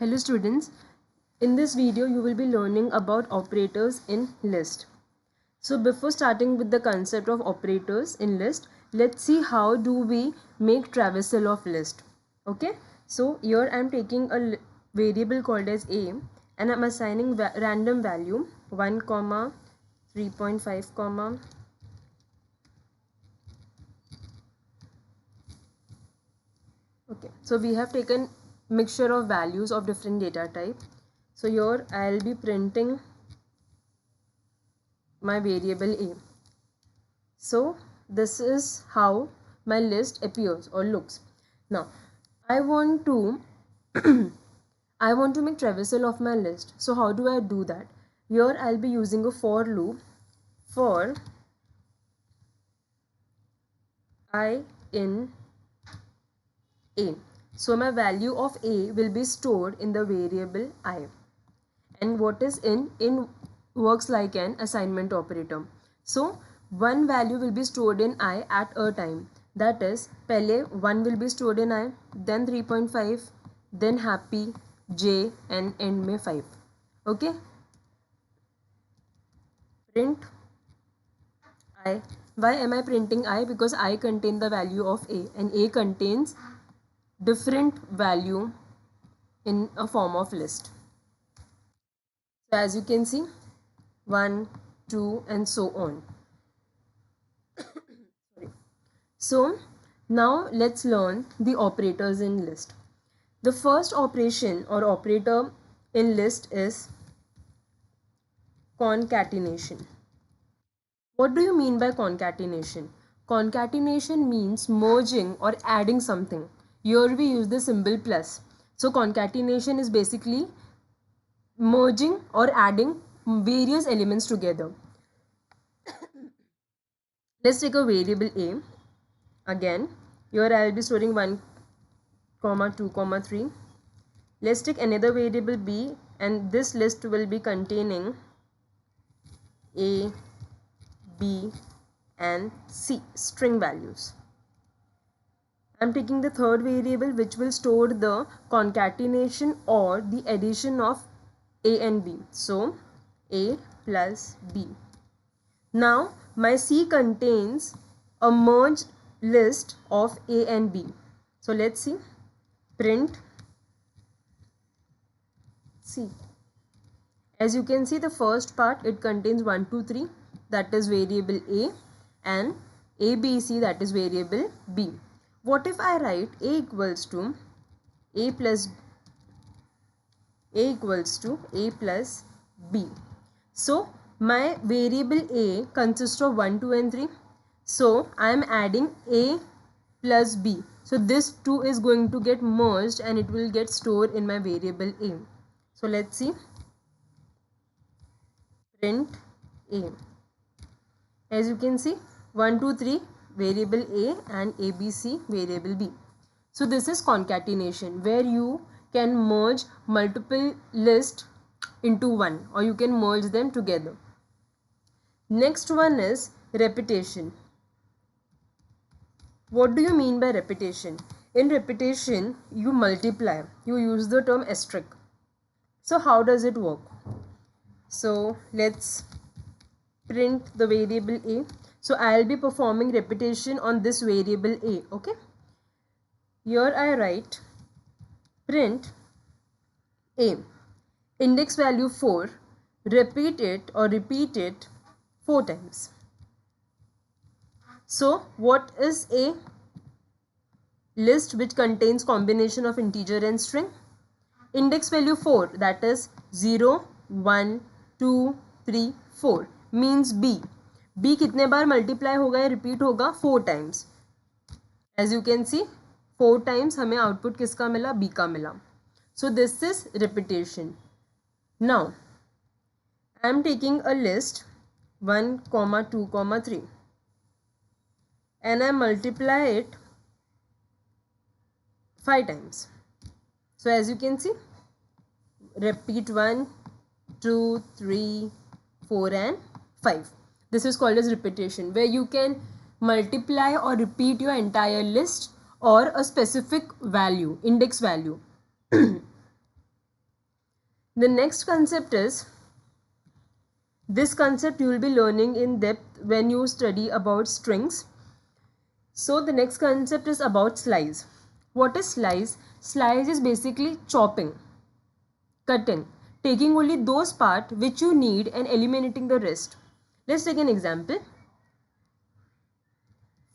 Hello students, in this video you will be learning about operators in list. So before starting with the concept of operators in list, let's see how do we make traversal of list. Okay, so here I am taking a variable called as a and I am assigning random value 1 comma 3.5 comma. Okay, so we have taken mixture of values of different data type. So here I'll be printing my variable a. So this is how my list appears or looks. Now I want to I want to make traversal of my list. So how do I do that? Here I'll be using a for loop for I in a. So my value of a will be stored in the variable I. And what is in works like an assignment operator. So one value will be stored in I at a time, that is pehle 1 will be stored in I, then 3.5, then happy, j and end mein 5. Okay, print I. Why am I printing I? Because I contain the value of a and a contains different value in a form of list. So as you can see 1, 2 and so on. So now let's learn the operators in list. The first operation or operator in list is concatenation. What do you mean by concatenation? Concatenation means merging or adding something. Here we use the symbol plus. So concatenation is basically merging or adding various elements together. Let's take a variable a. Again, here I will be storing 1, 2, 3. Let's take another variable b and this list will be containing a, b and c string values. I'm taking the third variable which will store the concatenation or the addition of a and b. So a plus b. Now my c contains a merged list of a and b. So let's see. Print C. As you can see, the first part it contains 1, 2, 3, that is variable a, and a, b, c, that is variable b. What if I write a equals to a plus b? So my variable a consists of 1, 2 and 3. So I am adding a plus b. So this 2 is going to get merged and it will get stored in my variable a. So let's see. Print a. As you can see 1, 2, 3 variable a and abc variable b. So this is concatenation where you can merge multiple lists into one or you can merge them together. Next one is repetition. What do you mean by repetition? In repetition you multiply, you use the term asterisk. So how does it work? So let's print the variable a. So I'll be performing repetition on this variable a. Okay, here I write print a, index value 4, repeat it 4 times. So what is a? List which contains combination of integer and string. Index value 4, that is 0, 1, 2, 3, 4 means b. b कितने बार multiply होगा या repeat होगा? 4 times. As you can see 4 times हमें output किसका मिला? b का मिला. So this is repetition. Now I am taking a list 1, 2, 3 and I multiply it 5 times. So as you can see, repeat 1, 2, 3, 4 and 5. This is called as repetition, where you can multiply or repeat your entire list or a specific value, index value. The next concept is, this concept you will be learning in depth when you study about strings. So the next concept is about slice. What is slice? Slice is basically chopping, cutting, taking only those parts which you need and eliminating the rest. Let's take an example.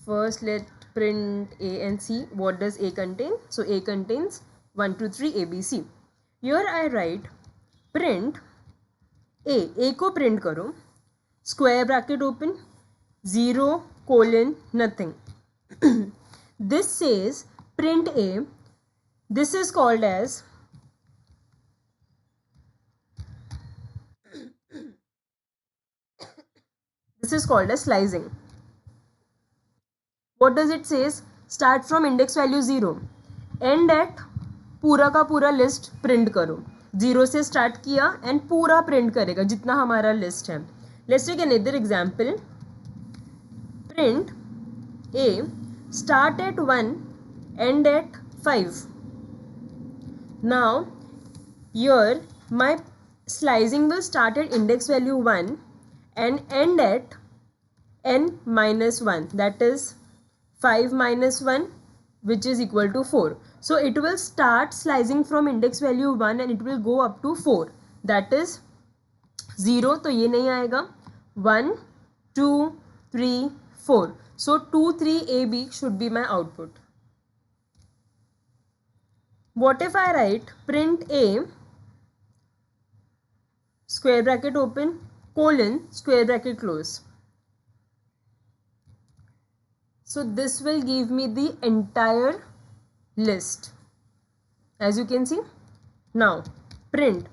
First, let print A and C. What does A contain? So A contains 1, 2, 3 ABC. Here I write print A. A को print करो. Square bracket open. 0, colon, nothing. This says print A. This is called as slicing. What does it says? Start from index value 0. End at पूरा का पूरा list print करो. 0 से start किया and पूरा print करेगा जितना हमारा लिस्ट है. Let's take another example. Print A. Start at 1, end at 5. Now here my slicing will start at index value 1 and end at n minus 1, that is 5 minus 1, which is equal to 4. So it will start slicing from index value 1 and it will go up to 4, that is 0. तो ये नहीं आएगा. 1, 2, 3, 4. So 2, 3, AB should be my output. What if I write print A, square bracket open, colon, square bracket close. So this will give me the entire list, as you can see. Now print.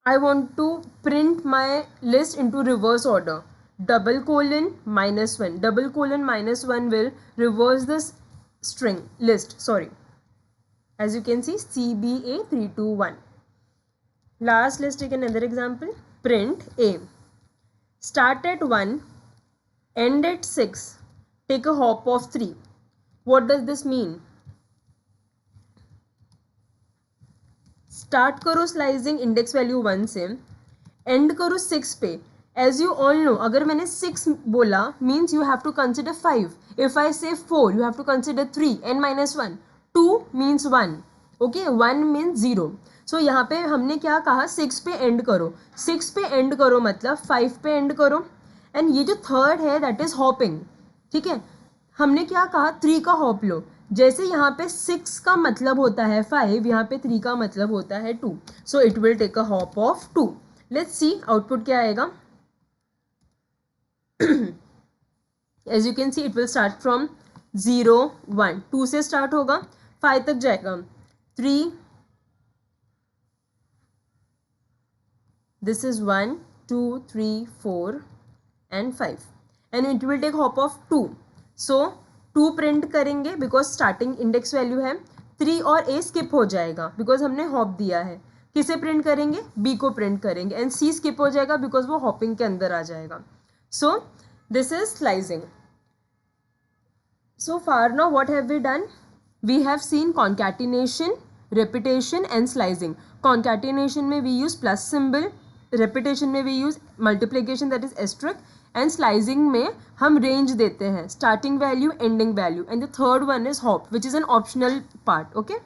I want to print my list into reverse order. Double colon minus 1. Double colon minus 1 will reverse this string list. Sorry. As you can see, CBA 321. Last, let's take another example. Print A. Start at 1. End at 6. Take a hop of 3. What does this mean? Start करो slicing index value 1 से, end करो 6 पे. As you all know, अगर मैंने 6 बोला means you have to consider 5. If I say 4, you have to consider 3, n minus 1. 2 means 1. Okay, 1 means 0. So यहाँ पे हमने क्या कहा, 6 पे end करो. 6 पे end करो मतलब 5 पे end करो. एंड ये जो थर्ड है दैट इज हॉपिंग. ठीक है, हमने क्या कहा, 3 का हॉप लो. जैसे यहाँ पे 6 का मतलब होता है 5, यहाँ पे 3 का मतलब होता है 2. So it will take a hop of 2. Let's see output क्या आएगा. As you can see it will start from 0, 1. 2 से स्टार्ट होगा, 5 तक जाएगा. 3, this is 1, 2, 3, 4 and 5 and it will take hop of 2. so 2 print करेंगे बिकॉज स्टार्टिंग इंडेक्स वैल्यू है. 3 और A skip हो जाएगा बिकॉज हमने हॉप दिया है. किसे प्रिंट करेंगे, B को प्रिंट करेंगे एंड C स्किप हो जाएगा बिकॉज वो हॉपिंग के अंदर आ जाएगा. सो this is slicing. So far now what have we done? We have seen concatenation, repetition and slicing. Concatenation में we use plus symbol, repetition में we use multiplication that is asterisk and slicing में हम range देते हैं, starting value, ending value, and the third one is hop which is an optional part. Okay,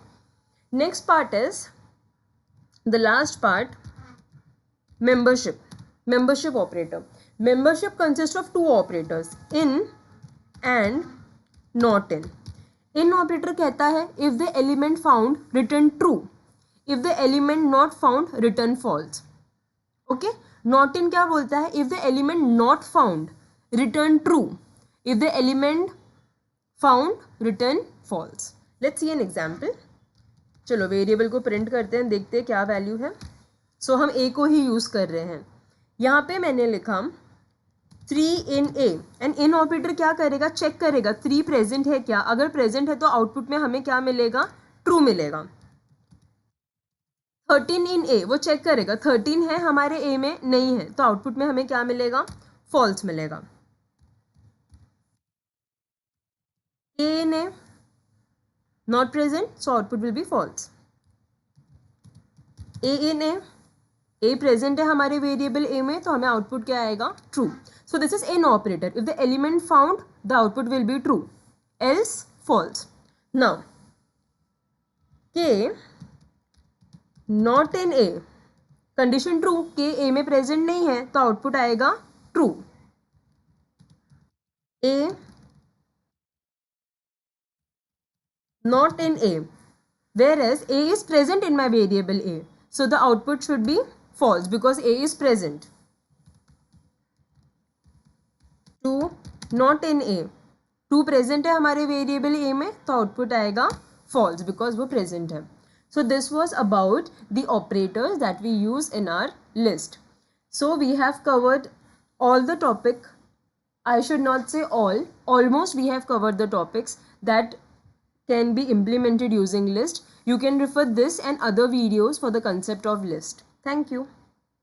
next part is the last part, membership operator. Membership consists of two operators, in and not in. In operator कहता है if the element found return true, if the element not found return false. Okay, not in क्या बोलता है, if the element not found return true, if the element found return false. Let's see an example. चलो variable को print करते हैं, देखते हैं क्या वैल्यू है. सो हम a को ही यूज कर रहे हैं. यहाँ पे मैंने लिखा 3 in A and in operator क्या करेगा, चेक करेगा 3 प्रेजेंट है क्या. अगर प्रेजेंट है तो आउटपुट में हमें क्या मिलेगा, ट्रू मिलेगा. 13 in A वो चेक करेगा 13 है हमारे A में, नहीं है तो आउटपुट में हमें क्या मिलेगा, फॉल्स मिलेगा. A ने not present so output will be false. A in A present है हमारे वेरिएबल ए में, तो हमें आउटपुट क्या आएगा, true. So this is an operator. If the element found the output will be true, else false. Now k not in a, condition true, k a में present नहीं है तो आउटपुट आएगा true. A not in A, whereas A is present in my variable A, so the output should be false because A is present. 2 not in A, 2 present है हमारे variable A में, तो output आएगा false because वो present है. So this was about the operators that we use in our list. So we have covered all the topic. I should not say all, almost we have covered the topics that can be implemented using list. You can refer this and other videos for the concept of list. Thank you.